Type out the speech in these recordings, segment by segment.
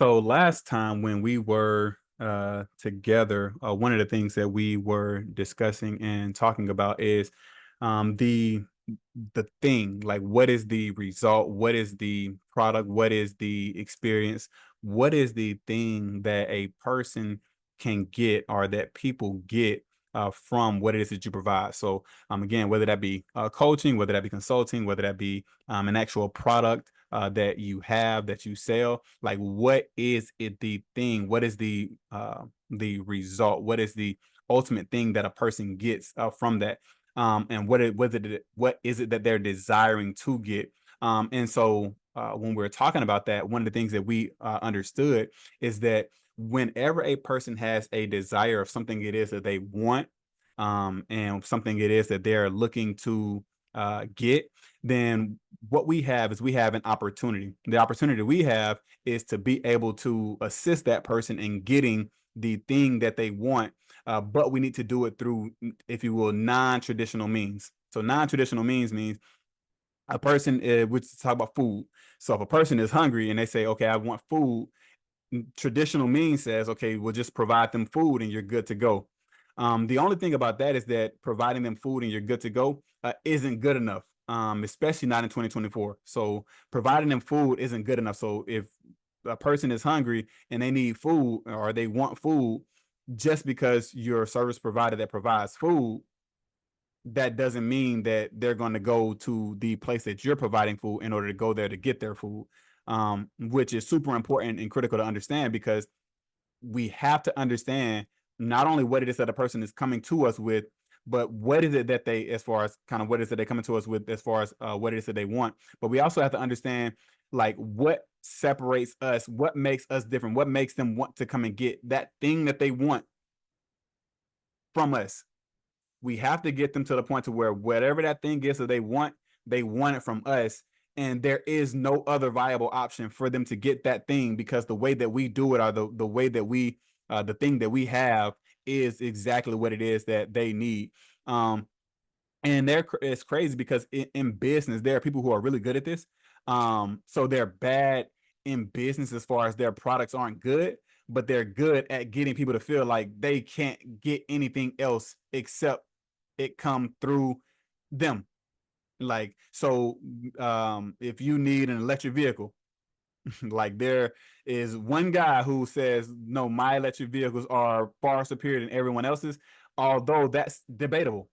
So last time when we were together, one of the things that we were discussing and talking about is the thing, like what is the result, what is the product, what is the experience, what is the thing that a person can get or that people get from what it is that you provide. So again, whether that be coaching, whether that be consulting, whether that be an actual product that you have that you sell, like what is it the thing, what is the result, what is the ultimate thing that a person gets from that, and what is it that they're desiring to get. And so when we're talking about that, one of the things that we understood is that whenever a person has a desire of something it is that they want, and something it is that they're looking to get, then what we have is we have an opportunity. The opportunity we have is to be able to assist that person in getting the thing that they want, but we need to do it through, if you will, non-traditional means. So non-traditional means a person, which talk about food. So if a person is hungry and they say, okay, I want food, traditional means says, okay, we'll just provide them food and you're good to go. The only thing about that is that providing them food and you're good to go isn't good enough, especially not in 2024. So providing them food isn't good enough. So if a person is hungry and they need food or they want food, just because you're a service provider that provides food, that doesn't mean that they're going to go to the place that you're providing food in order to go there to get their food, which is super important and critical to understand, because we have to understand not only what it is that a person is coming to us with, but what is it that they, as far as kind of what is it they're coming to us with, as far as what it is that they want. But we also have to understand, like, what separates us, what makes us different, what makes them want to come and get that thing that they want from us. We have to get them to the point to where whatever that thing is that they want it from us. And there is no other viable option for them to get that thing, because the way that we do it, or the way that we, the thing that we have is exactly what it is that they need. Um, and it's crazy because in business, there are people who are really good at this. So they're bad in business as far as their products aren't good, but they're good at getting people to feel like they can't get anything else except it come through them. Like, so if you need an electric vehicle, like there is one guy who says, no, my electric vehicles are far superior than everyone else's, although that's debatable.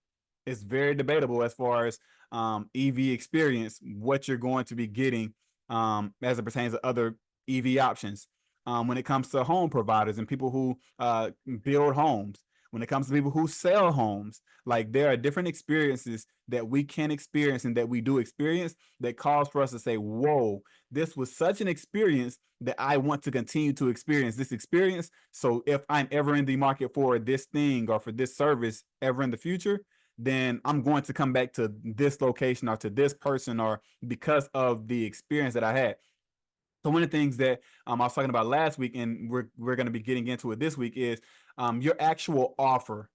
It's very debatable as far as EV experience, what you're going to be getting as it pertains to other EV options. When it comes to home providers and people who build homes, when it comes to people who sell homes, like there are different experiences that we can experience and that we do experience that cause for us to say, whoa, this was such an experience that I want to continue to experience this experience. So if I'm ever in the market for this thing or for this service ever in the future, then I'm going to come back to this location or to this person, or because of the experience that I had. So one of the things that I was talking about last week, and we're going to be getting into it this week, is your actual offer.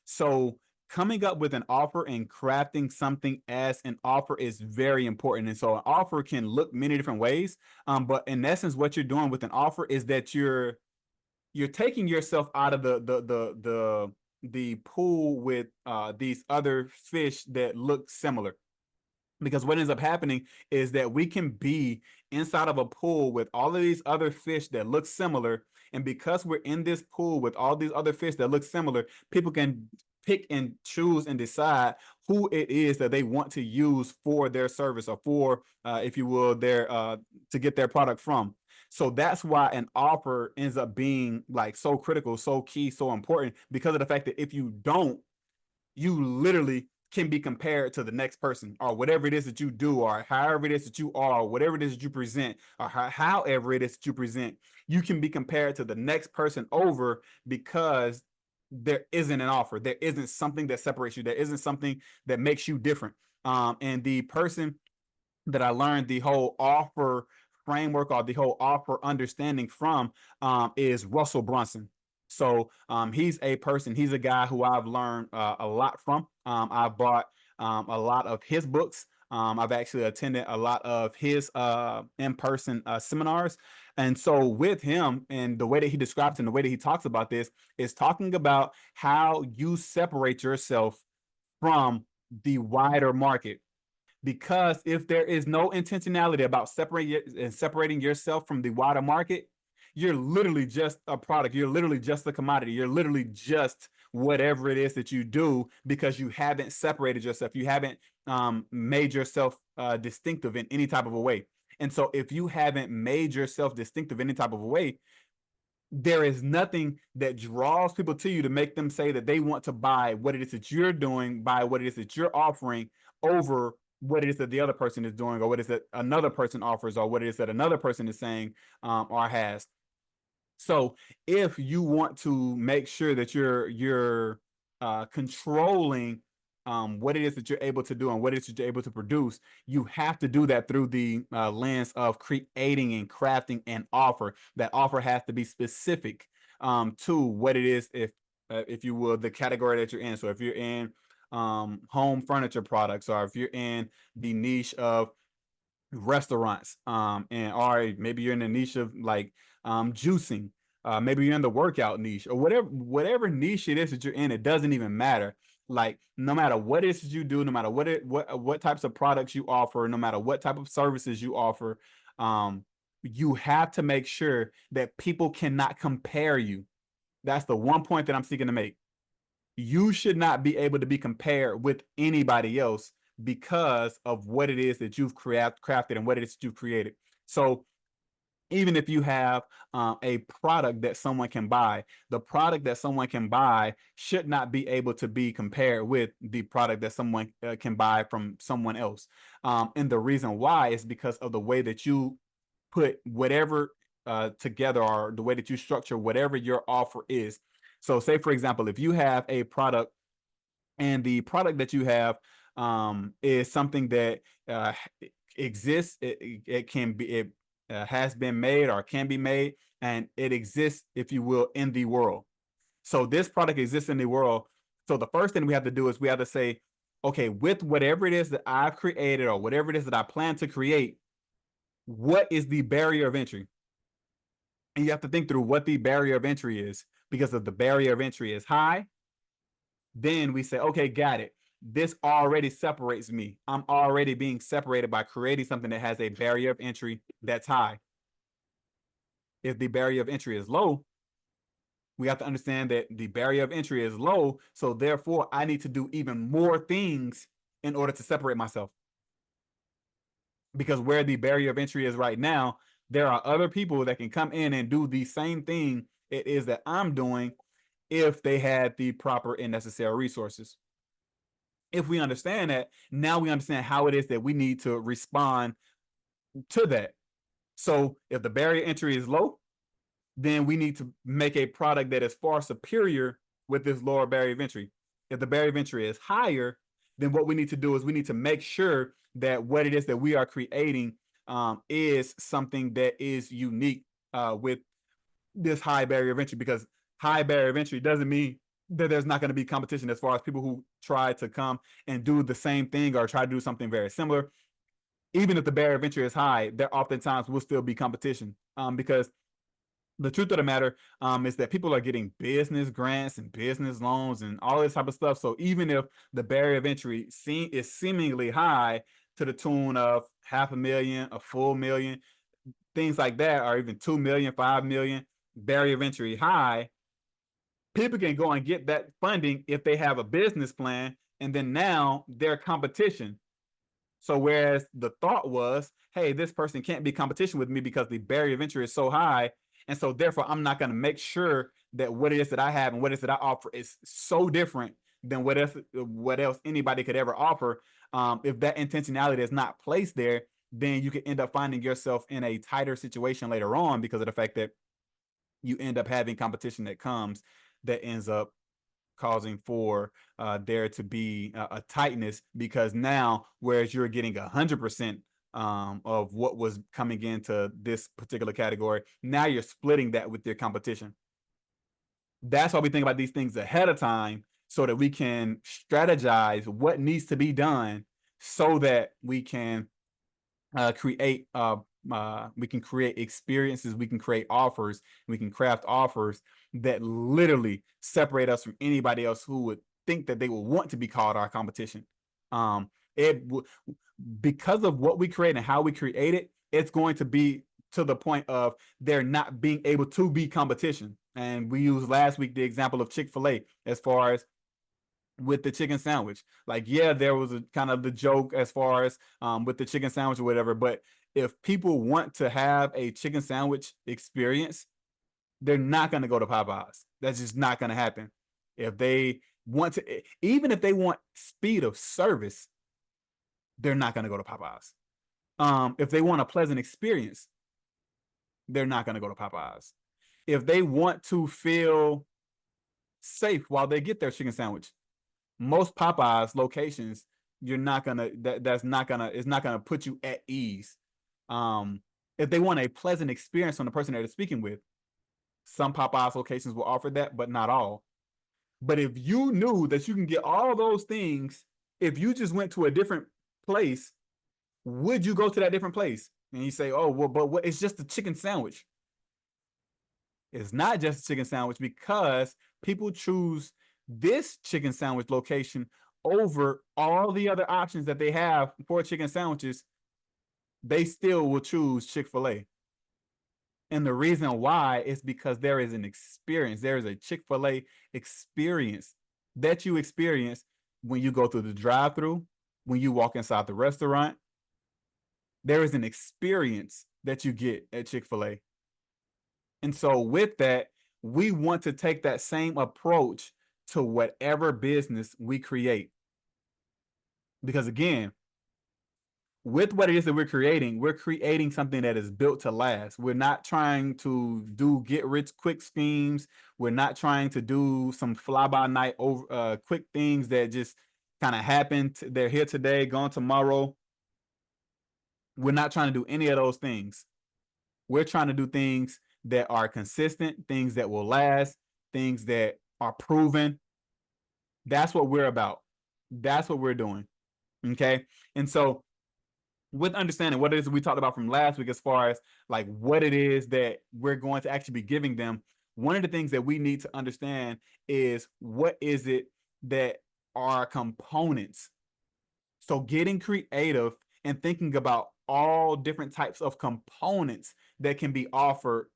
So coming up with an offer and crafting something as an offer is very important. And so an offer can look many different ways. But in essence, what you're doing with an offer is that you're taking yourself out of the pool with these other fish that look similar. Because what ends up happening is that we can be inside of a pool with all of these other fish that look similar. And because we're in this pool with all these other fish that look similar, people can pick and choose and decide who it is that they want to use for their service, or for, if you will, their to get their product from. So that's why an offer ends up being like so critical, so key, so important, because of the fact that if you don't, you literally can be compared to the next person, or whatever it is that you do, or however it is that you are, or whatever it is that you present, or however it is that you present, you can be compared to the next person over, because there isn't an offer. There isn't something that separates you. There isn't something that makes you different. And the person that I learned the whole offer framework, or the whole offer understanding from, is Russell Brunson. So he's a person, he's a guy who I've learned a lot from. I've bought a lot of his books. I've actually attended a lot of his in-person seminars. And so with him and the way that he describes and the way that he talks about this is talking about how you separate yourself from the wider market. Because if there is no intentionality about separating yourself from the wider market, you're literally just a product. You're literally just a commodity. You're literally just whatever it is that you do because you haven't separated yourself. You haven't made yourself distinctive in any type of a way. And so if you haven't made yourself distinctive in any type of a way, there is nothing that draws people to you to make them say that they want to buy what it is that you're doing, buy what it is that you're offering over what it is that the other person is doing, or what it is that another person offers, or what it is that another person is saying or has. So if you want to make sure that you're controlling what it is that you're able to do and what it is that you're able to produce, you have to do that through the lens of creating and crafting an offer. That offer has to be specific to what it is, if you will, the category that you're in. So if you're in home furniture products, or if you're in the niche of restaurants, and or maybe you're in the niche of like juicing, maybe you're in the workout niche, or whatever niche it is that you're in, it doesn't even matter. Like, no matter what it is that you do, no matter what types of products you offer, no matter what type of services you offer, you have to make sure that people cannot compare you. That's the one point that I'm seeking to make. You should not be able to be compared with anybody else because of what it is that you've crafted and what it is that you've created. So even if you have a product that someone can buy, the product that someone can buy should not be able to be compared with the product that someone can buy from someone else. And the reason why is because of the way that you put whatever together, or the way that you structure whatever your offer is. So say, for example, if you have a product and the product that you have is something that exists, it can be, it has been made or can be made, and it exists, if you will, in the world. So this product exists in the world. So the first thing we have to do is we have to say, okay, with whatever it is that I've created or whatever it is that I plan to create, what is the barrier of entry? And you have to think through what the barrier of entry is, because if the barrier of entry is high, then we say, okay, got it. This already separates me. I'm already being separated by creating something that has a barrier of entry that's high. If the barrier of entry is low, we have to understand that the barrier of entry is low. So therefore, I need to do even more things in order to separate myself. Because where the barrier of entry is right now, there are other people that can come in and do the same thing it is that I'm doing if they had the proper and necessary resources. If we understand that, now we understand how it is that we need to respond to that. So if the barrier entry is low, then we need to make a product that is far superior with this lower barrier of entry. If the barrier of entry is higher, then what we need to do is we need to make sure that what it is that we are creating is something that is unique with this high barrier of entry. Because high barrier of entry doesn't mean that there's not going to be competition as far as people who try to come and do the same thing or try to do something very similar. Even if the barrier of entry is high, there oftentimes will still be competition, because the truth of the matter is that people are getting business grants and business loans and all this type of stuff. So even if the barrier of entry is seemingly high to the tune of $500,000, a full million, things like that, or even 2 million, 5 million, barrier of entry high, people can go and get that funding if they have a business plan, and then now they're competition. So whereas the thought was, hey, this person can't be competition with me because the barrier of entry is so high, and so therefore I'm not going to make sure that what it is that I have and what it is that I offer is so different than what else anybody could ever offer. If that intentionality is not placed there, then you could end up finding yourself in a tighter situation later on, because of the fact that you end up having competition that comes that ends up causing for there to be a tightness, because now, whereas you're getting 100% of what was coming into this particular category, now you're splitting that with your competition. That's why we think about these things ahead of time, so that we can strategize what needs to be done so that we can create we can create experiences, we can create offers, we can craft offers that literally separate us from anybody else who would think that they would want to be called our competition. It because of what we create and how we create it, it's going to be to the point of there not being able to be competition. And we used last week the example of Chick-fil-A as far as with the chicken sandwich. Like, yeah, there was a kind of the joke as far as with the chicken sandwich or whatever. But if people want to have a chicken sandwich experience, they're not going to go to Popeyes. That's just not going to happen. If they want to, even if they want speed of service, they're not going to go to Popeyes. If they want a pleasant experience, they're not going to go to Popeyes. If they want to feel safe while they get their chicken sandwich, most Popeyes locations, you're not gonna that's not gonna it's not gonna put you at ease. If they want a pleasant experience from the person that they're speaking with, some Popeyes locations will offer that, but not all. But if you knew that you can get all those things, if you just went to a different place, would you go to that different place? And you say, oh, well, but what? It's just a chicken sandwich. It's not just a chicken sandwich because people choose this chicken sandwich location over all the other options that they have for chicken sandwiches. They still will choose Chick-fil-A. And the reason why is because there is an experience. There is a Chick-fil-A experience that you experience when you go through the drive-thru, when you walk inside the restaurant. There is an experience that you get at Chick-fil-A. And so with that, we want to take that same approach to whatever business we create. Because again, with what it is that we're creating something that is built to last. We're not trying to do get rich quick schemes. We're not trying to do some fly by night over quick things that just kind of happen. They're here today, gone tomorrow. We're not trying to do any of those things. We're trying to do things that are consistent, things that will last, things that are proven. That's what we're about. That's what we're doing. Okay. And so with understanding what it is we talked about from last week, as far as like what it is that we're going to actually be giving them, one of the things that we need to understand is what is it that are components. So getting creative and thinking about all different types of components that can be offered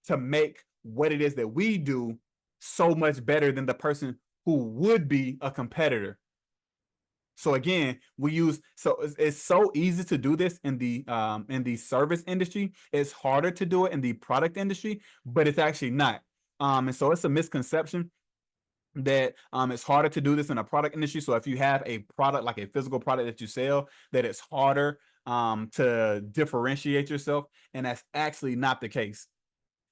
to make what it is that we do so much better than the person who would be a competitor. So again, it's so easy to do this in the service industry. It's harder to do it in the product industry, but it's actually not. And so it's a misconception that it's harder to do this in a product industry. So if you have a product, like a physical product that you sell, that it's harder to differentiate yourself, and that's actually not the case.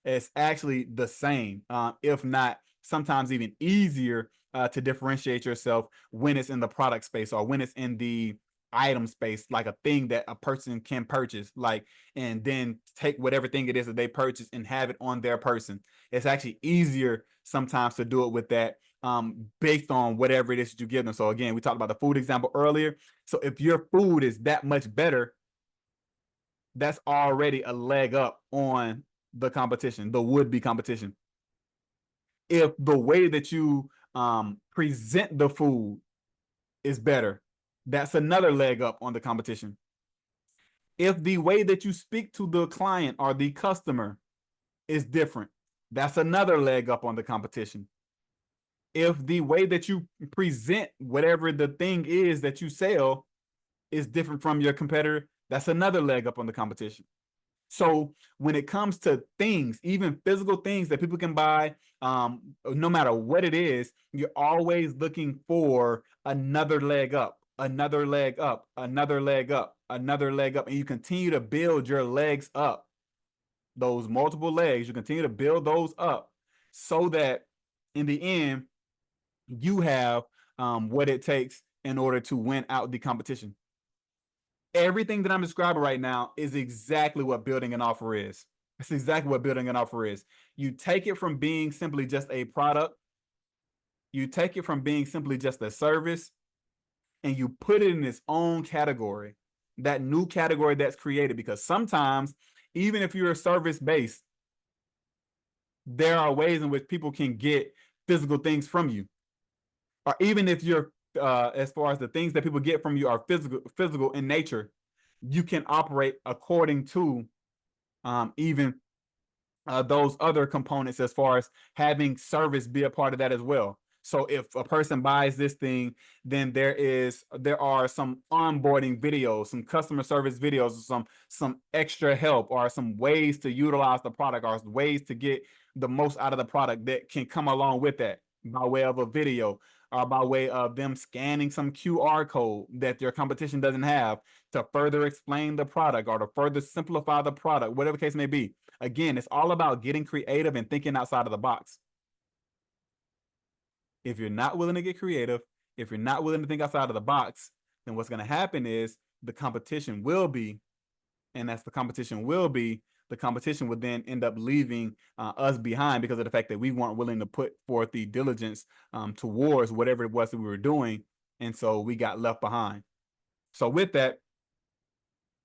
It's actually the same, if not sometimes even easier to differentiate yourself when it's in the product space or when it's in the item space, like a thing that a person can purchase, like, and then take whatever thing it is that they purchase and have it on their person. It's actually easier sometimes to do it with that, based on whatever it is that you give them. So again, we talked about the food example earlier. So if your food is that much better, that's already a leg up on the competition, the would-be competition. If the way that you present the food is better, that's another leg up on the competition. If the way that you speak to the client or the customer is different, that's another leg up on the competition. If the way that you present whatever the thing is that you sell is different from your competitor, that's another leg up on the competition. So when it comes to things, even physical things that people can buy, no matter what it is, you're always looking for another leg up, another leg up, another leg up, another leg up. And you continue to build your legs up, those multiple legs, you continue to build those up so that in the end, you have what it takes in order to win out the competition. Everything that I'm describing right now is exactly what building an offer is. It's exactly what building an offer is. You take it from being simply just a product, you take it from being simply just a service, and you put it in its own category. that new category that's created. Because sometimes, even if you're service based, there are ways in which people can get physical things from you. Or even if you're as far as the things that people get from you are physical in nature, you can operate according to even those other components, as far as having service be a part of that as well. So if a person buys this thing, then there are some onboarding videos, some customer service videos, some extra help, or some ways to utilize the product, or ways to get the most out of the product that can come along with that, by way of a video, or by way of them scanning some QR code that their competition doesn't have, to further explain the product or to further simplify the product, whatever the case may be. Again, it's all about getting creative and thinking outside of the box. If you're not willing to get creative, if you're not willing to think outside of the box, then what's going to happen is the competition will be, and that's the competition will be, the competition would then end up leaving us behind, because of the fact that we weren't willing to put forth the diligence towards whatever it was that we were doing. And so we got left behind. So with that,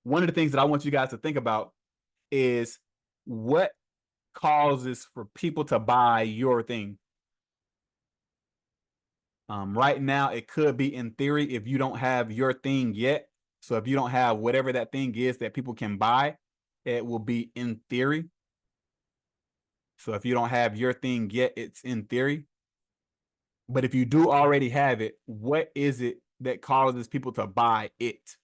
one of the things that I want you guys to think about is what causes for people to buy your thing. Right now, it could be, in theory, if you don't have your thing yet. So if you don't have whatever that thing is that people can buy, it will be in theory. So if you don't have your thing yet, it's in theory. But if you do already have it, what is it that causes people to buy it?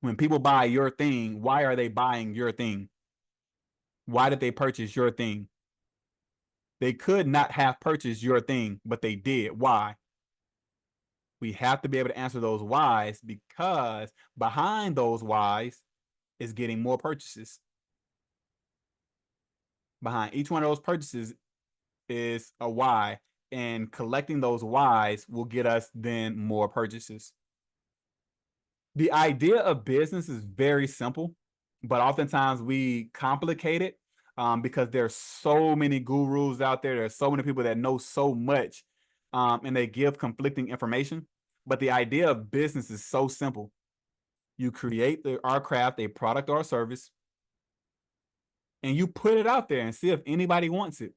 When people buy your thing, why are they buying your thing? Why did they purchase your thing? They could not have purchased your thing, but they did. Why? We have to be able to answer those whys, because behind those whys is getting more purchases. Behind each one of those purchases is a why, and collecting those whys will get us then more purchases. The idea of business is very simple, but oftentimes we complicate it because there's so many gurus out there. There's so many people that know so much, and they give conflicting information. But the idea of business is so simple. You create our craft, a product or a service, and you put it out there and see if anybody wants it.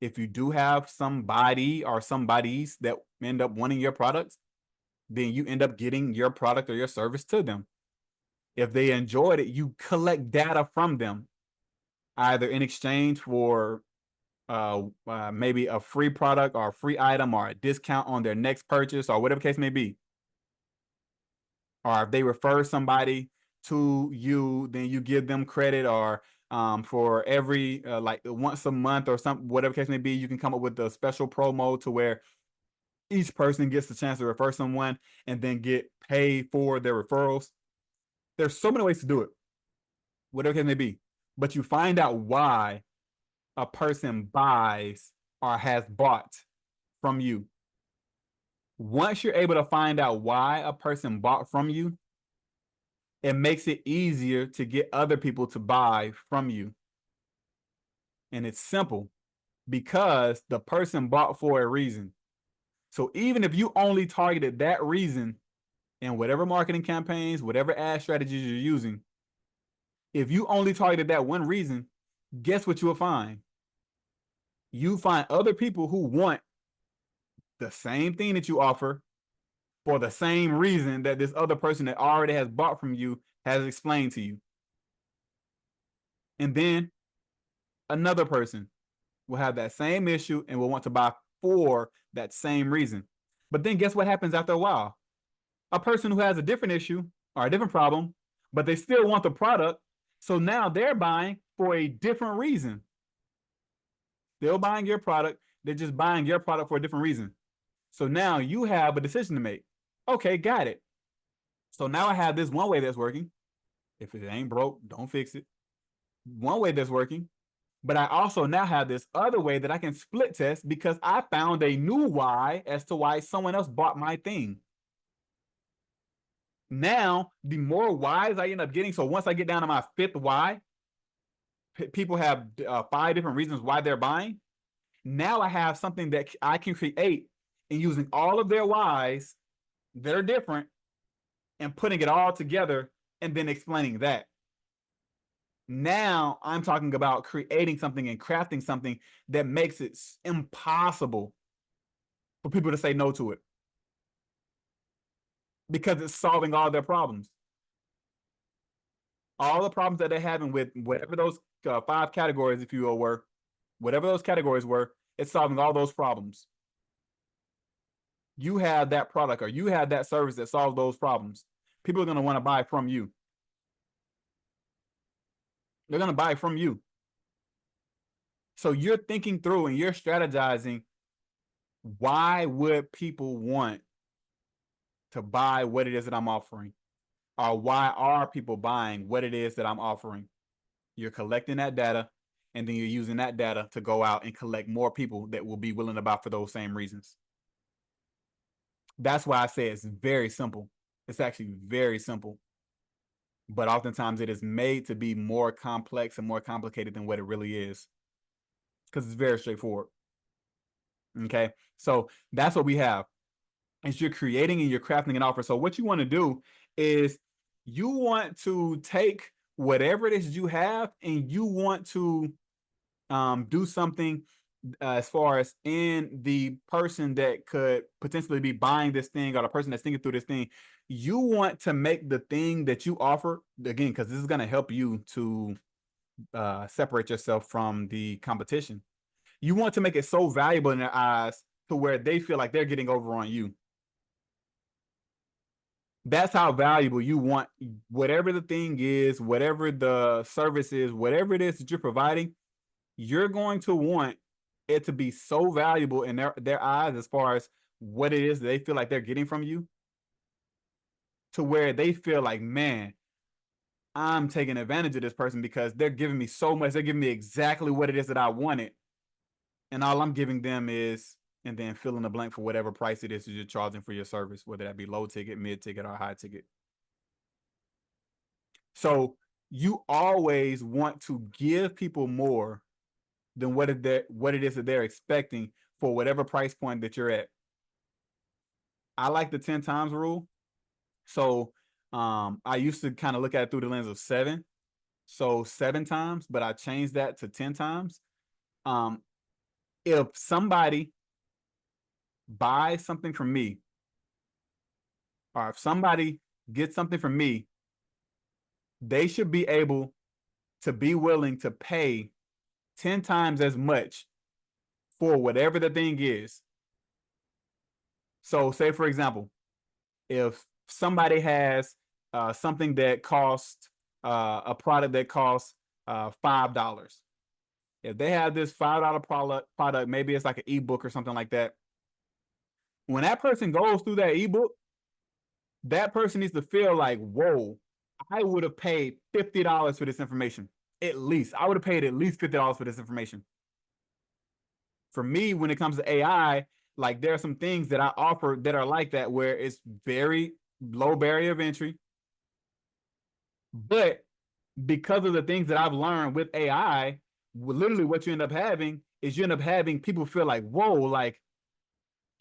If you do have somebody or somebodies that end up wanting your products, then you end up getting your product or your service to them. If they enjoyed it, you collect data from them, either in exchange for maybe a free product or a free item or a discount on their next purchase, or whatever the case may be. Or if they refer somebody to you, then you give them credit, or for every like once a month or something, whatever the case may be, you can come up with a special promo to where each person gets the chance to refer someone and then get paid for their referrals. There's so many ways to do it, whatever the case may be. But you find out why a person buys or has bought from you. Once you're able to find out why a person bought from you, it makes it easier to get other people to buy from you. And it's simple, because the person bought for a reason. So even if you only targeted that reason in whatever marketing campaigns, whatever ad strategies you're using, if you only targeted that one reason, guess what you will find? You find other people who want the same thing that you offer for the same reason that this other person that already has bought from you has explained to you. And then another person will have that same issue and will want to buy for that same reason. But then guess what happens after a while? A person who has a different issue or a different problem, but they still want the product. So now they're buying for a different reason. They're buying your product. They're just buying your product for a different reason. So now you have a decision to make. Okay, got it. So now I have this one way that's working. If it ain't broke, don't fix it. One way that's working. But I also now have this other way that I can split test, because I found a new why as to why someone else bought my thing. Now, the more whys I end up getting, so once I get down to my fifth why, people have 5 different reasons why they're buying. Now I have something that I can create, and using all of their whys that are different, and putting it all together and then explaining that. Now I'm talking about creating something and crafting something that makes it impossible for people to say no to it, because it's solving all their problems. All the problems that they're having with whatever those 5 categories, if you will, were, whatever those categories were, it's solving all those problems. You have that product or you have that service that solves those problems. People are going to want to buy from you. They're going to buy from you. So you're thinking through and you're strategizing, why would people want to buy what it is that I'm offering? Or why are people buying what it is that I'm offering? You're collecting that data, and then you're using that data to go out and collect more people that will be willing to buy for those same reasons. That's why I say it's very simple. It's actually very simple. But oftentimes it is made to be more complex and more complicated than what it really is, because it's very straightforward. Okay, so that's what we have. Is you're creating and you're crafting an offer. So what you want to do is you want to take whatever it is you have and you want to do something as far as in the person that could potentially be buying this thing, or the person that's thinking through this thing. You want to make the thing that you offer, again, because this is going to help you to separate yourself from the competition. You want to make it so valuable in their eyes to where they feel like they're getting over on you. That's how valuable you want whatever the thing is, whatever the service is, whatever it is that you're providing. You're going to want it to be so valuable in their eyes, as far as what it is that they feel like they're getting from you, to where they feel like, man, I'm taking advantage of this person because they're giving me so much. They're giving me exactly what it is that I wanted. And all I'm giving them is, and then fill in the blank for whatever price it is that you're charging for your service, whether that be low ticket, mid ticket, or high ticket. So you always want to give people more than what it is that they're expecting for whatever price point that you're at. I like the 10 times rule. So I used to kind of look at it through the lens of 7. So 7 times, but I changed that to 10 times. If somebody buys something from me, or if somebody gets something from me, they should be able to be willing to pay 10 times as much for whatever the thing is. So say, for example, if somebody has something that costs a product that costs $5, if they have this $5 product, maybe it's like an ebook or something like that. When that person goes through that ebook, that person needs to feel like, whoa, I would have paid $50 for this information. At least I would have paid at least $50 for this information. For me, when it comes to AI, like there are some things that I offer that are like that, where it's very low barrier of entry. But because of the things that I've learned with AI, literally what you end up having is you end up having people feel like, whoa, like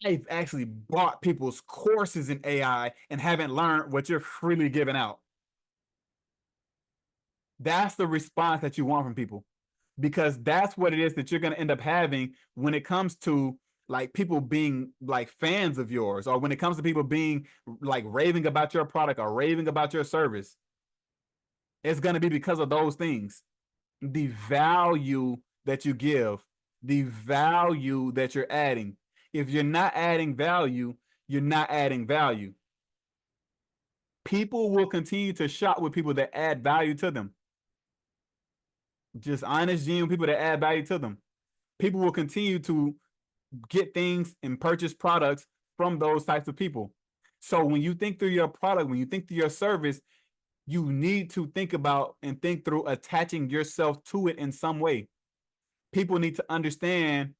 I've actually bought people's courses in AI and haven't learned what you're freely giving out. That's the response that you want from people, because that's what it is that you're going to end up having when it comes to like people being like fans of yours, or when it comes to people being like raving about your product or raving about your service. It's going to be because of those things. The value that you give, the value that you're adding. If you're not adding value, you're not adding value. People will continue to shop with people that add value to them. Just honest, genuine people that add value to them. People will continue to get things and purchase products from those types of people. So when you think through your product, when you think through your service, you need to think about and think through attaching yourself to it in some way. People need to understand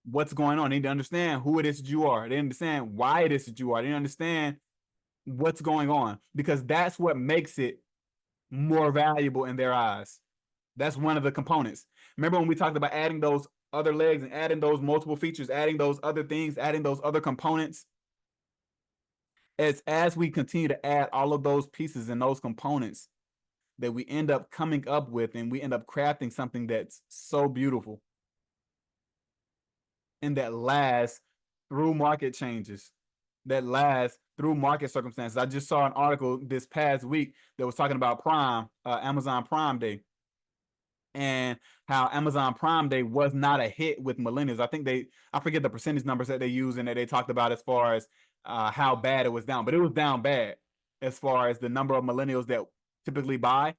what's going on. They need to understand who it is that you are. They understand why it is that you are. They understand what's going on, because that's what makes it more valuable in their eyes. That's one of the components. Remember when we talked about adding those other legs and adding those multiple features, adding those other things, adding those other components? as we continue to add all of those pieces and those components, that we end up coming up with, and we end up crafting something that's so beautiful and that lasts through market changes, that lasts through market circumstances. I just saw an article this past week that was talking about Amazon Prime Day, and how Amazon Prime Day was not a hit with millennials. I forget the percentage numbers that they use and that they talked about as far as how bad it was down, but it was down bad as far as the number of millennials that typically buy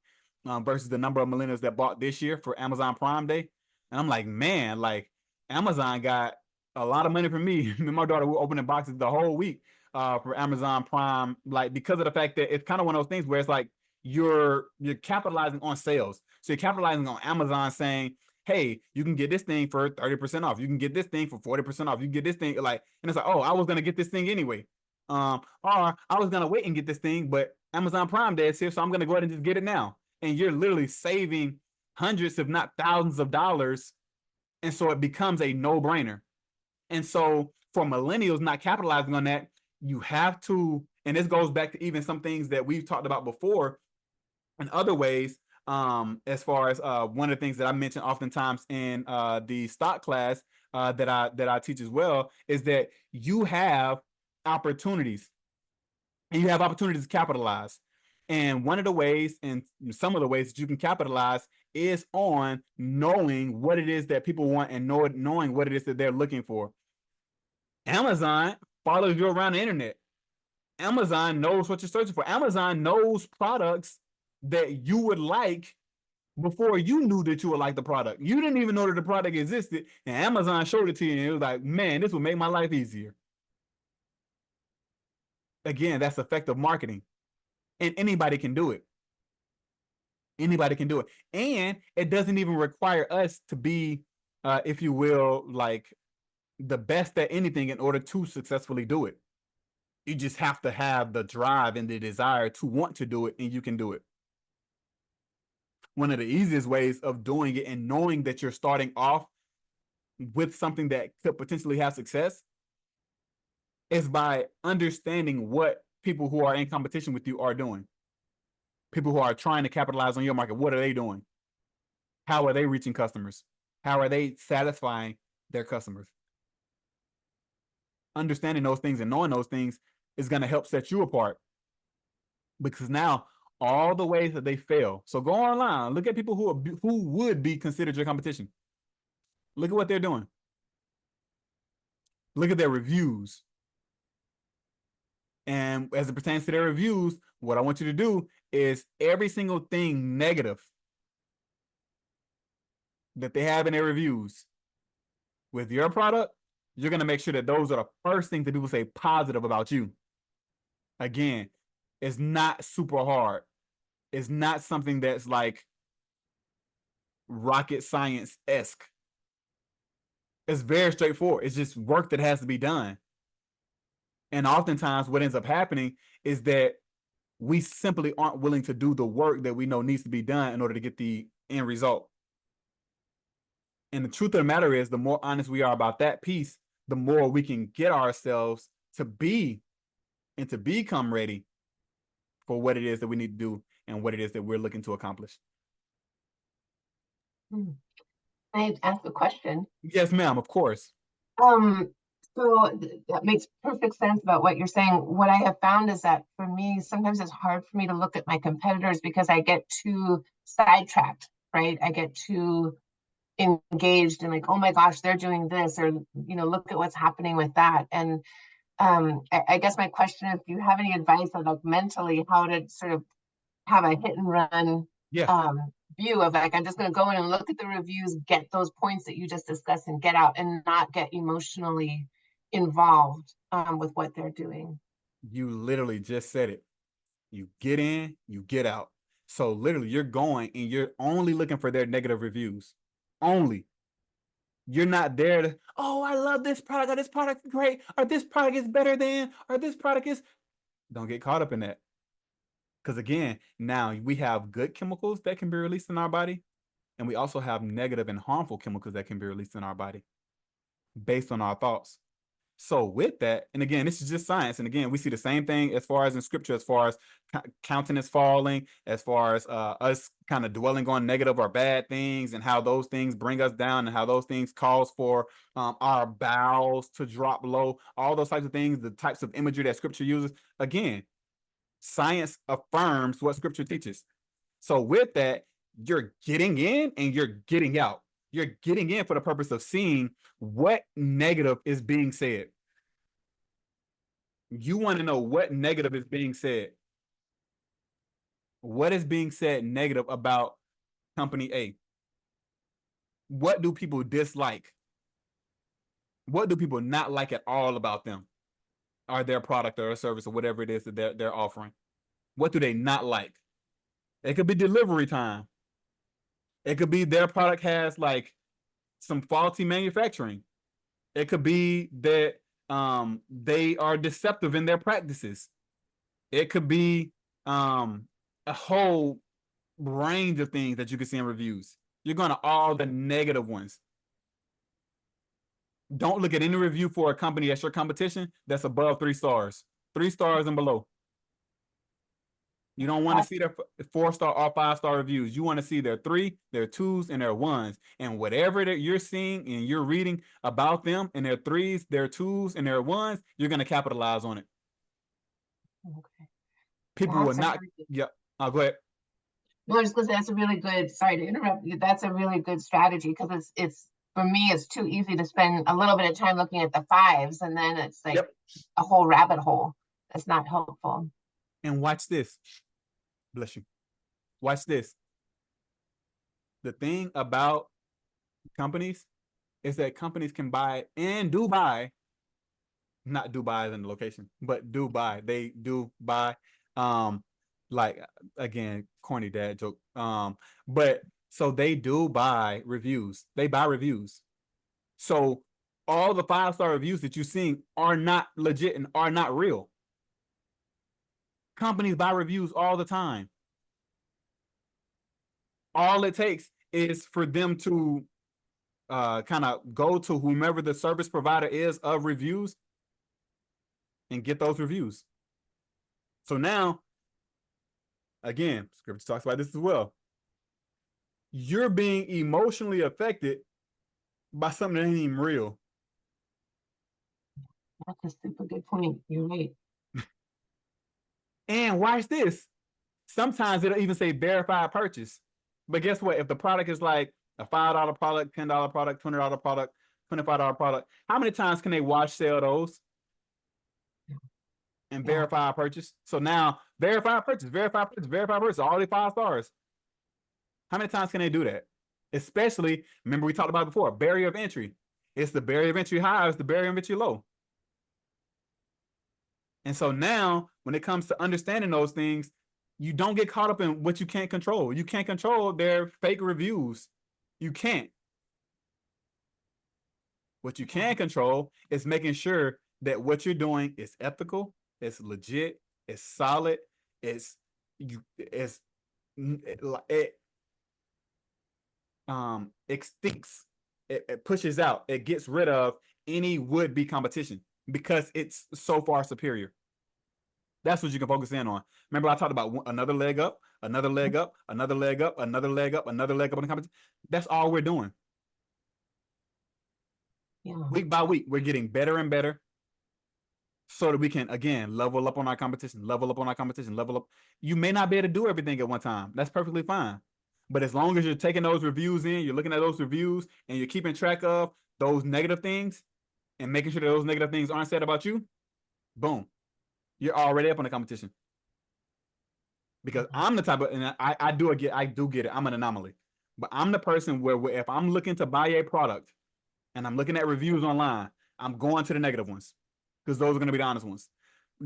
versus the number of millennials that bought this year for Amazon Prime Day. And I'm like, man, like Amazon got a lot of money from me. Me and my daughter were opening boxes the whole week for Amazon Prime, like because of the fact that it's kind of one of those things where it's like you're capitalizing on sales. So you're capitalizing on Amazon saying, hey, you can get this thing for 30% off. You can get this thing for 40% off. You can get this thing like, and it's like, oh, I was gonna get this thing anyway. Or I was gonna wait and get this thing, but Amazon Prime Day is here, so I'm gonna go ahead and just get it now. And you're literally saving hundreds, if not thousands of dollars. And so it becomes a no-brainer. And so for millennials not capitalizing on that, you have to, and this goes back to even some things that we've talked about before in other ways, as far as one of the things that I mentioned oftentimes in the stock class that I teach as well, is that you have opportunities, and you have opportunities to capitalize. And one of the ways, and some of the ways that you can capitalize, is on knowing what it is that people want and knowing what it is that they're looking for. Amazon follows you around the internet. Amazon knows what you're searching for. Amazon knows products that you would like before you knew that you would like the product. You didn't even know that the product existed, and Amazon showed it to you, and it was like, man, this will make my life easier. Again, that's effective marketing, and anybody can do it. Anybody can do it, and it doesn't even require us to be, if you will, like the best at anything in order to successfully do it. You just have to have the drive and the desire to want to do it, and you can do it. One of the easiest ways of doing it and knowing that you're starting off with something that could potentially have success is by understanding what people who are in competition with you are doing. People who are trying to capitalize on your market, what are they doing? How are they reaching customers? How are they satisfying their customers? Understanding those things and knowing those things is going to help set you apart, because now all the ways that they fail. So go online, look at people who would be considered your competition. Look at what they're doing. Look at their reviews. And as it pertains to their reviews, what I want you to do is every single thing negative that they have in their reviews with your product, you're going to make sure that those are the first things that people say positive about you. Again, it's not super hard. It's not something that's like rocket science-esque. It's very straightforward. It's just work that has to be done. And oftentimes what ends up happening is that we simply aren't willing to do the work that we know needs to be done in order to get the end result. And the truth of the matter is, the more honest we are about that piece, the more we can get ourselves to be and to become ready for what it is that we need to do and what it is that we're looking to accomplish. I ask a question. Yes, ma'am, of course. So that makes perfect sense about what you're saying. What I have found is that for me, sometimes it's hard for me to look at my competitors because I get too sidetracked, right? I get too engaged in like, oh my gosh, they're doing this, or look at what's happening with that. And I guess my question is, do you have any advice on like mentally how to sort of have a hit and run view of like, I'm just going to go in and look at the reviews, get those points that you just discussed and get out, and not get emotionally involved with what they're doing? You literally just said it. You get in, you get out. So literally you're going and you're only looking for their negative reviews. Only. You're not there to, oh, I love this product, or this product is great, or this product is better than, or this product is. Don't get caught up in that. Because again, now we have good chemicals that can be released in our body, and we also have negative and harmful chemicals that can be released in our body based on our thoughts. So with that, and again, this is just science. And again, we see the same thing as far as in scripture, as far as countenance falling, as far as us kind of dwelling on negative or bad things, and how those things bring us down, and how those things cause for our bowels to drop low. All those types of things, the types of imagery that scripture uses. Again, science affirms what scripture teaches. So with that, you're getting in and you're getting out. You're getting in for the purpose of seeing what negative is being said. You want to know what negative is being said. What is being said negative about company A? What do people dislike? What do people not like at all about them, or their product or service or whatever it is that they're offering? What do they not like? It could be delivery time. It could be their product has like some faulty manufacturing. It could be that they are deceptive in their practices. It could be a whole range of things that you can see in reviews. You're going to all the negative ones. Don't look at any review for a company that's your competition that's above 3 stars. 3 stars and below. You don't want to see their 4-star or 5-star reviews. You want to see their 3, their 2s, and their 1s. And whatever that you're seeing and you're reading about them and their 3s, their 2s, and their 1s, you're going to capitalize on it. Okay. People will not. Yeah. I'll go ahead. No, I was going to say that's a really good. Sorry to interrupt you. That's a really good strategy, because it's for me, it's too easy to spend a little bit of time looking at the 5s, and then it's like a whole rabbit hole. That's not helpful. And watch this. Bless you. Watch this. The thing about companies is that companies can buy and do buy, not Dubai in the location, but do buy. They do buy, like, again, corny dad joke. But so they do buy reviews. They buy reviews. So all the 5-star reviews that you're seeing are not legit and are not real. Companies buy reviews all the time. All it takes is for them to kind of go to whomever the service provider is of reviews and get those reviews. So now, again, scripture talks about this as well. You're being emotionally affected by something that ain't even real. That's a super good point. You're right. And watch this. Sometimes it'll even say verified purchase. But guess what? If the product is like a $5 product, $10 product, $20 product, $25 product, how many times can they wash sell those and verify purchase? So now verify purchase, all the 5 stars. How many times can they do that? Especially, remember we talked about before, barrier of entry. It's the barrier of entry high, it's the barrier of entry low. And so now, when it comes to understanding those things, you don't get caught up in what you can't control. You can't control their fake reviews. You can't. What you can control is making sure that what you're doing is ethical, it's legit, it's solid, it extincts, it pushes out, it gets rid of any would-be competition because it's so far superior. That's what you can focus in on. Remember, I talked about another leg up, another leg up, another leg up, another leg up, another leg up on the competition. That's all we're doing. Yeah. Week by week, we're getting better and better so that we can, again, level up on our competition, level up on our competition, level up. You may not be able to do everything at one time. That's perfectly fine. But as long as you're taking those reviews in, you're looking at those reviews, and you're keeping track of those negative things and making sure that those negative things aren't said about you, boom, you're already up on the competition. Because I'm the type of, and I do get it. I'm an anomaly. But I'm the person where if I'm looking to buy a product and I'm looking at reviews online, I'm going to the negative ones because those are going to be the honest ones.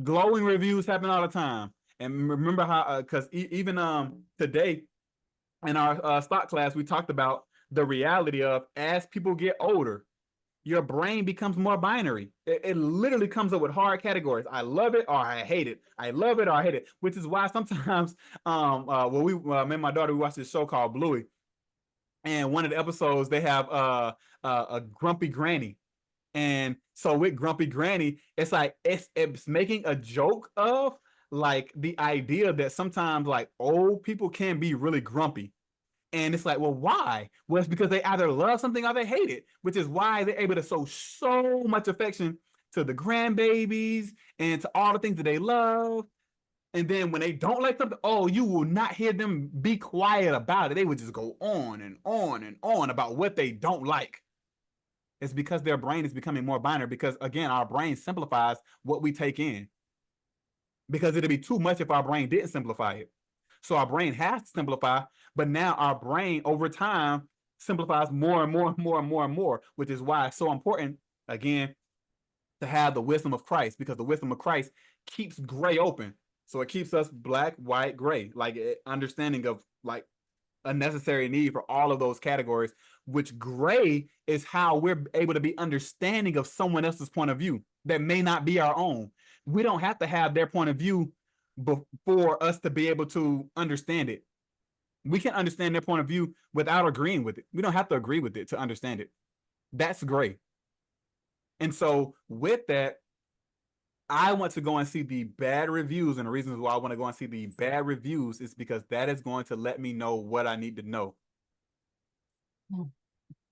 Glowing reviews happen all the time. And remember how, because even today in our stock class, we talked about the reality of as people get older, your brain becomes more binary. It literally comes up with hard categories. I love it or I hate it. I love it or I hate it, which is why sometimes when me and my daughter, we watched this show called Bluey. And one of the episodes, they have a grumpy granny. And so with Grumpy Granny, it's like it's making a joke of like the idea that sometimes like old people can be really grumpy. And it's like, well, why? Well, it's because they either love something or they hate it, which is why they're able to show so much affection to the grandbabies and to all the things that they love. And then when they don't like something, oh, you will not hear them be quiet about it. They would just go on and on and on about what they don't like. It's because their brain is becoming more binary because, again, our brain simplifies what we take in. Because it'd be too much if our brain didn't simplify it. So our brain has to simplify, but now our brain over time simplifies more and more and more and more and more, which is why it's so important, again, to have the wisdom of Christ, because the wisdom of Christ keeps gray open. So it keeps us black, white, gray, like understanding of like a necessary need for all of those categories, which gray is how we're able to be understanding of someone else's point of view that may not be our own. We don't have to have their point of view for us to be able to understand it. We can understand their point of view without agreeing with it. We don't have to agree with it to understand it. That's gray. And so with that, I want to go and see the bad reviews, and the reasons why I want to go and see the bad reviews is because that is going to let me know what I need to know.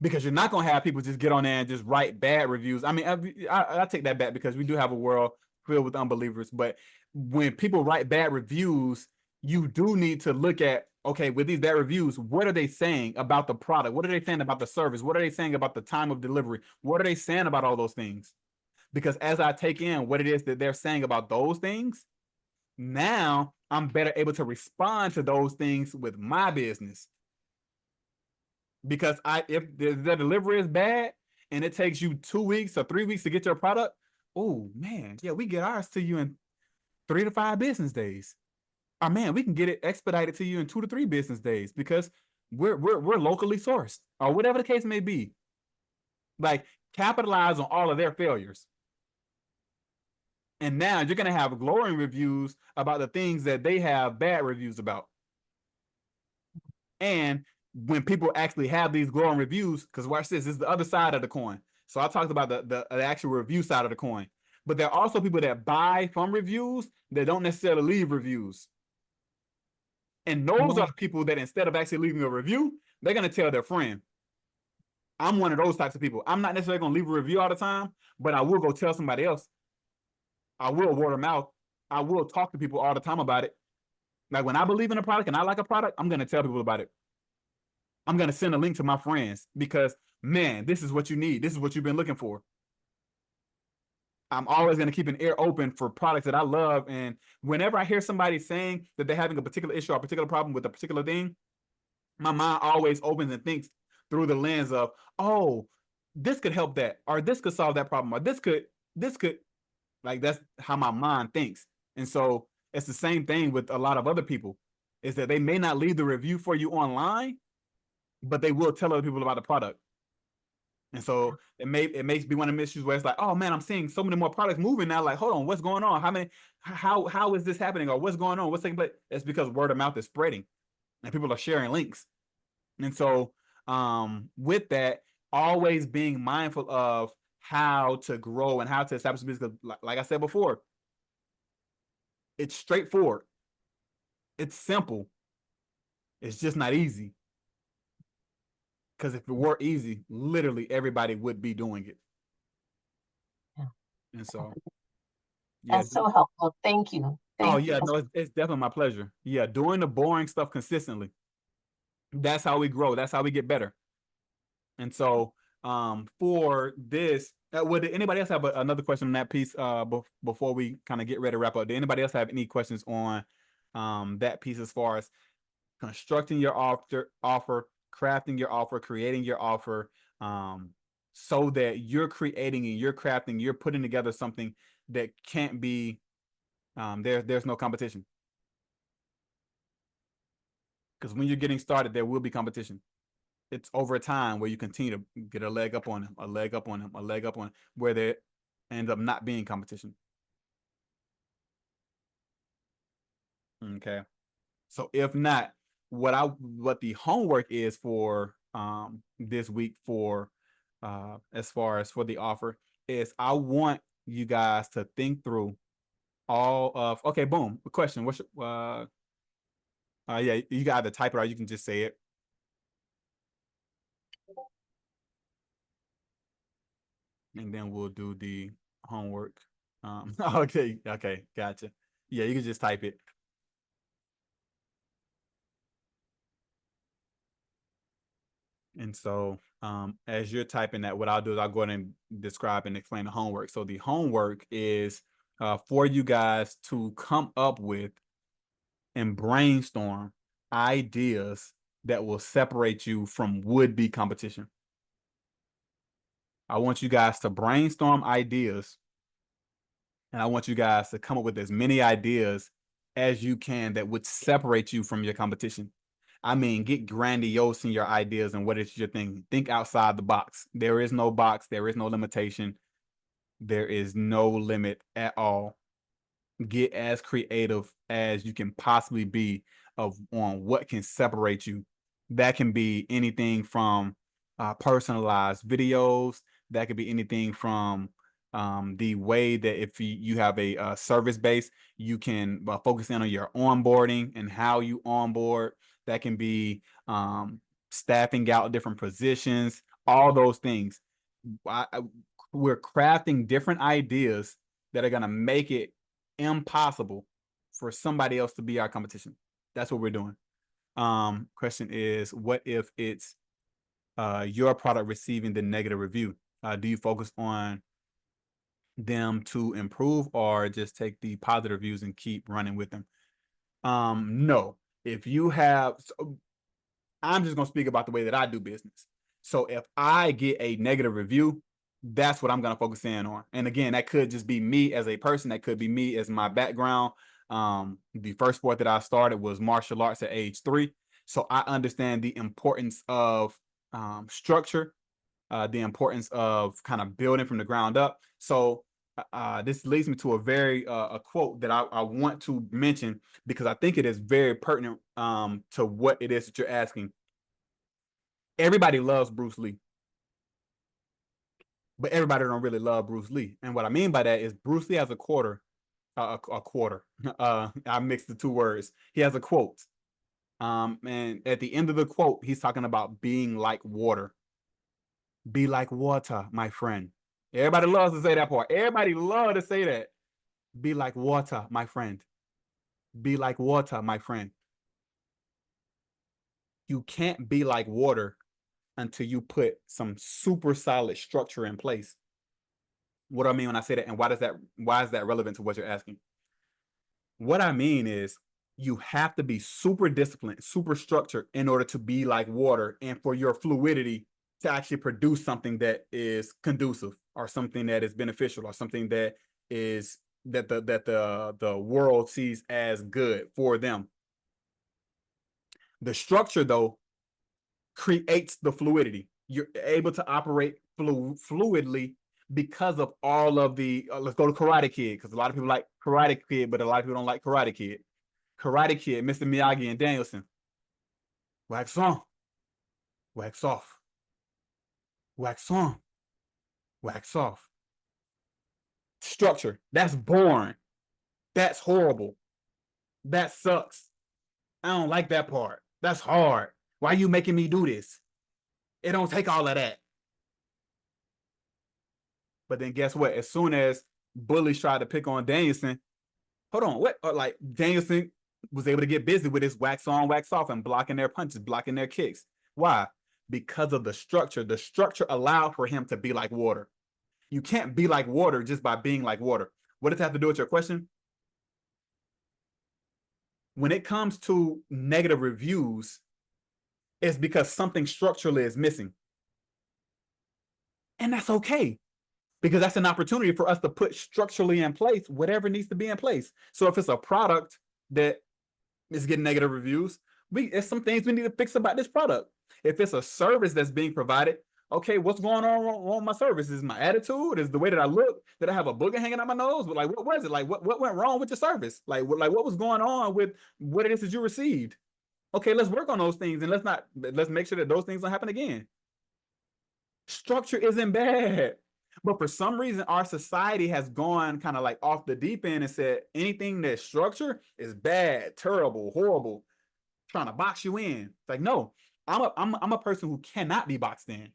Because you're not going to have people just get on there and just write bad reviews. I mean, I take that back because we do have a world filled with unbelievers. But when people write bad reviews, you do need to look at, okay, with these bad reviews, what are they saying about the product? What are they saying about the service? What are they saying about the time of delivery? What are they saying about all those things? Because as I take in what it is that they're saying about those things, now I'm better able to respond to those things with my business. Because if the delivery is bad and it takes you 2 weeks or 3 weeks to get your product, oh man, yeah, we get ours to you in 3 to 5 business days. Or man, we can get it expedited to you in 2 to 3 business days because we're locally sourced or whatever the case may be. Like capitalize on all of their failures. And now you're going to have glowing reviews about the things that they have bad reviews about. And when people actually have these glowing reviews, because watch this is the other side of the coin. So I talked about the actual review side of the coin. But there are also people that buy from reviews that don't necessarily leave reviews. And those are the people that instead of actually leaving a review, they're going to tell their friend. I'm one of those types of people. I'm not necessarily going to leave a review all the time, but I will go tell somebody else. I will word of mouth. I will talk to people all the time about it. Like when I believe in a product and I like a product, I'm going to tell people about it. I'm going to send a link to my friends because, man, this is what you need. This is what you've been looking for. I'm always going to keep an ear open for products that I love. And whenever I hear somebody saying that they're having a particular issue or a particular problem with a particular thing, my mind always opens and thinks through the lens of, oh, this could help that, or this could solve that problem, or this could, like that's how my mind thinks. And so it's the same thing with a lot of other people, is that they may not leave the review for you online, but they will tell other people about the product. And so it makes me one of the issues where it's like, oh man, I'm seeing so many more products moving now. Like, hold on, what's going on? How is this happening? Or what's going on? What's taking place? It's because word of mouth is spreading and people are sharing links. And so with that, always being mindful of how to grow and how to establish a business. Like I said before, it's straightforward. It's simple. It's just not easy. Because if it were easy, literally everybody would be doing it. Yeah. And so, yeah. That's so helpful. Thank you. No, it's definitely my pleasure. Yeah, doing the boring stuff consistently. That's how we grow. That's how we get better. And so, for this, did anybody else have another question on that piece? Before we kind of get ready to wrap up, did anybody else have any questions on that piece as far as constructing your offer, crafting your offer, creating your offer, so that you're creating and you're crafting, you're putting together something that can't be, there's no competition. Because when you're getting started, there will be competition. It's over time where you continue to get a leg up on them, a leg up on them, a leg up on them, where there ends up not being competition. Okay. So if not, what the homework is for this week for as far as for the offer is I want you guys to think through all of, okay, boom, question. What's yeah, you got to type it or you can just say it. And then we'll do the homework. Okay, gotcha. Yeah, you can just type it. And so as you're typing that, what I'll do is I'll go ahead and describe and explain the homework. So the homework is for you guys to come up with and brainstorm ideas that will separate you from would-be competition. I want you guys to brainstorm ideas, and I want you guys to come up with as many ideas as you can that would separate you from your competition. I mean, get grandiose in your ideas and what is your thing. Think outside the box. There is no box. There is no limitation. There is no limit at all. Get as creative as you can possibly be on what can separate you. That can be anything from personalized videos. That could be anything from the way that if you have a service base, you can focus in on your onboarding and how you onboard. That can be staffing out different positions, all those things. We're crafting different ideas that are going to make it impossible for somebody else to be our competition. That's what we're doing. Question is, what if it's your product receiving the negative review? Do you focus on them to improve or just take the positive reviews and keep running with them? No. If you have, so I'm just going to speak about the way that I do business. So if I get a negative review, that's what I'm going to focus in on. And again, that could just be me as a person. That could be me as my background. The first sport that I started was martial arts at age 3. So I understand the importance of structure, the importance of kind of building from the ground up. So this leads me to a quote that I want to mention because I think it is very pertinent to what it is that you're asking. Everybody loves Bruce Lee, but everybody don't really love Bruce Lee. And what I mean by that is Bruce Lee has a quarter. I mixed the two words. He has a quote. And at the end of the quote, he's talking about being like water. Be like water, my friend. Everybody loves to say that part. Everybody loves to say that. Be like water, my friend. Be like water, my friend. You can't be like water until you put some super solid structure in place. What do I mean when I say that? And why is that relevant to what you're asking? What I mean is you have to be super disciplined, super structured in order to be like water and for your fluidity to actually produce something that is conducive or something that is beneficial or something that is that the world sees as good for them. The structure, though, creates the fluidity. You're able to operate fluidly because of all of the let's go to Karate Kid, because a lot of people like Karate Kid, but a lot of people don't like Karate Kid. Karate Kid, Mr. Miyagi and Danielson. Wax on, wax off. Wax on, wax off. Structure. That's boring. That's horrible. That sucks. I don't like that part. That's hard. Why are you making me do this? It don't take all of that. But then guess what? As soon as bullies tried to pick on Danielson, hold on, what? Like Danielson was able to get busy with his wax on, wax off and blocking their punches, blocking their kicks. Why? Because of the structure. The structure allowed for him to be like water. You can't be like water just by being like water. What does that have to do with your question? When it comes to negative reviews, it's because something structurally is missing. And that's okay, because that's an opportunity for us to put structurally in place whatever needs to be in place. So if it's a product that is getting negative reviews, there's some things we need to fix about this product. If it's a service that's being provided, okay, what's going on wrong with my service? Is my attitude? Is the way that I look? Did I have a booger hanging out my nose? But like, what was it? Like, what went wrong with your service? Like what was going on with what it is that you received? Okay, let's work on those things and let's make sure that those things don't happen again. Structure isn't bad. But for some reason, our society has gone kind of like off the deep end and said anything that's structure is bad, terrible, horrible, trying to box you in. It's like, no, I'm a person who cannot be boxed in.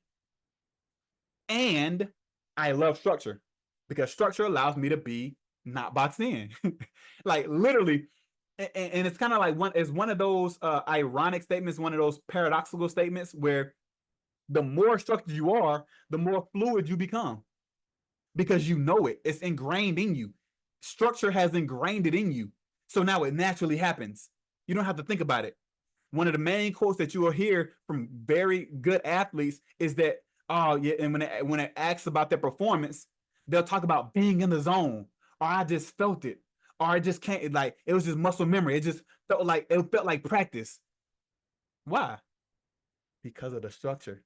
And I love structure because structure allows me to be not boxed in. Like literally, and it's kind of like one of those ironic statements, one of those paradoxical statements where the more structured you are, the more fluid you become because you know it. It's ingrained in you. Structure has ingrained it in you. So now it naturally happens. You don't have to think about it. One of the main quotes that you will hear from very good athletes is that, oh yeah, and when it asks about their performance, they'll talk about being in the zone, or I just felt it, or I just can't, like it was just muscle memory. It felt like practice. Why? Because of the structure.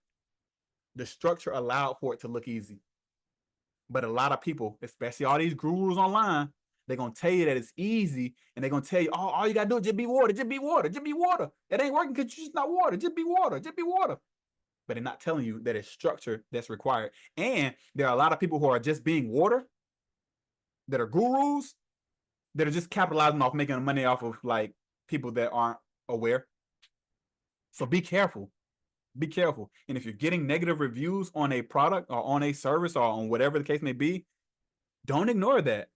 The structure allowed for it to look easy. But a lot of people, especially all these gurus online, they're gonna tell you that it's easy, and they're gonna tell you, oh, all you gotta do is just be water, just be water, just be water. It ain't working because you're just not water, just be water, just be water. But they're not telling you that it's structure that's required. And there are a lot of people who are just being water, that are gurus, that are just capitalizing off making money off of like people that aren't aware. So be careful. Be careful. And if you're getting negative reviews on a product or on a service or on whatever the case may be, don't ignore that.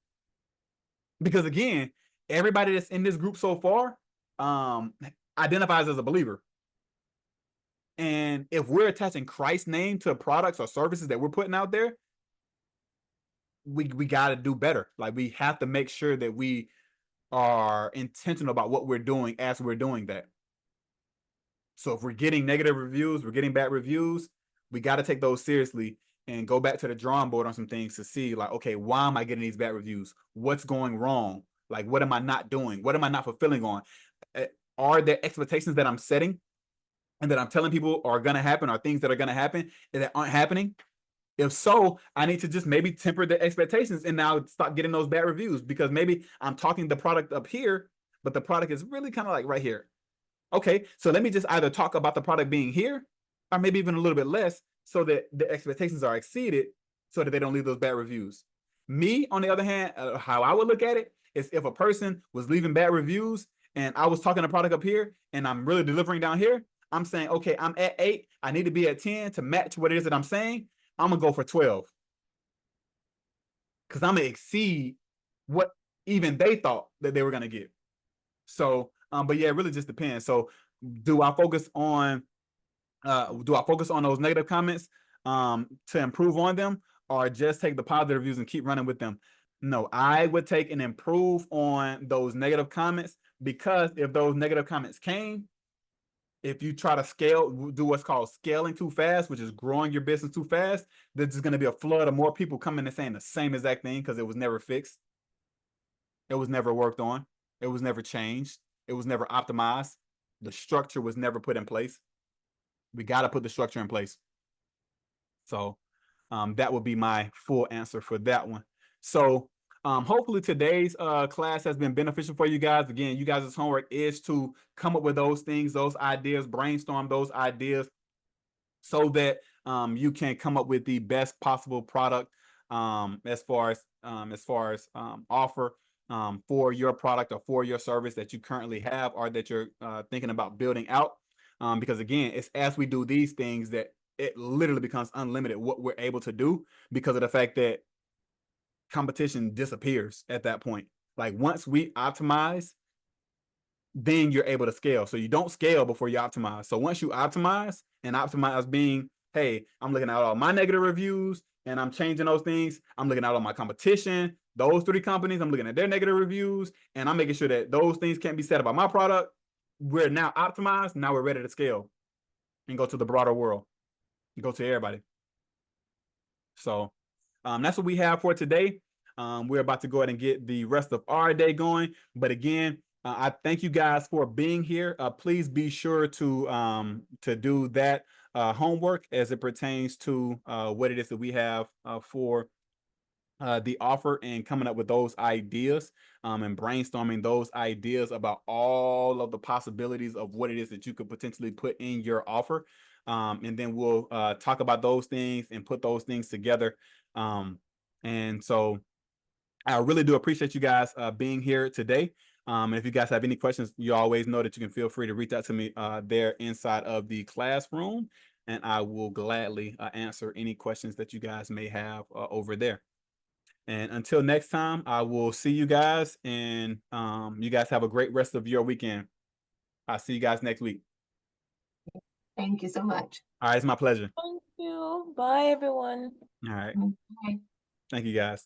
Because again, everybody that's in this group so far identifies as a believer. And if we're attaching Christ's name to products or services that we're putting out there, we got to do better. Like we have to make sure that we are intentional about what we're doing as we're doing that. So if we're getting negative reviews, we're getting bad reviews, we got to take those seriously and go back to the drawing board on some things to see like, okay, why am I getting these bad reviews? What's going wrong? Like, what am I not doing? What am I not fulfilling on? Are there expectations that I'm setting and that I'm telling people are going to happen, or things that are going to happen and that aren't happening? If so, I need to just maybe temper the expectations and now stop getting those bad reviews, because maybe I'm talking the product up here, but the product is really kind of like right here. Okay, so let me just either talk about the product being here or maybe even a little bit less so that the expectations are exceeded so that they don't leave those bad reviews. Me, on the other hand, how I would look at it is if a person was leaving bad reviews and I was talking the product up here and I'm really delivering down here, I'm saying, okay, I'm at 8. I need to be at 10 to match what it is that I'm saying. I'm going to go for 12 because I'm going to exceed what even they thought that they were going to get. So, but yeah, it really just depends. So do I focus on those negative comments to improve on them, or just take the positive reviews and keep running with them? No, I would take and improve on those negative comments, because if those negative comments came, if you try to do what's called scaling too fast, which is growing your business too fast, there's just going to be a flood of more people coming and saying the same exact thing because it was never fixed. It was never worked on. It was never changed. It was never optimized. The structure was never put in place. We got to put the structure in place. So that would be my full answer for that one. So hopefully today's class has been beneficial for you guys. Again, you guys' homework is to come up with those things, those ideas, brainstorm those ideas so that you can come up with the best possible product as far as offer for your product or for your service that you currently have or that you're thinking about building out. Because again, it's as we do these things that it literally becomes unlimited what we're able to do, because of the fact that competition disappears at that point. Like once we optimize, then you're able to scale. So you don't scale before you optimize. So once you optimize, and optimize being, hey, I'm looking at all my negative reviews and I'm changing those things. I'm looking at all my competition, those 3 companies, I'm looking at their negative reviews, and I'm making sure that those things can't be said about my product. We're now optimized. Now we're ready to scale and go to the broader world, go to everybody. So that's what we have for today. We're about to go ahead and get the rest of our day going. But again, I thank you guys for being here. Please be sure to do that homework as it pertains to what it is that we have for the offer, and coming up with those ideas and brainstorming those ideas about all of the possibilities of what it is that you could potentially put in your offer. And then we'll talk about those things and put those things together And so I really do appreciate you guys being here today. And if you guys have any questions, you always know that you can feel free to reach out to me there inside of the classroom, and I will gladly answer any questions that you guys may have over there. And until next time, I will see you guys, and you guys have a great rest of your weekend. I'll see you guys next week. Thank you so much. All right, it's my pleasure. Thank you. Bye, everyone. All right. Bye. Thank you, guys.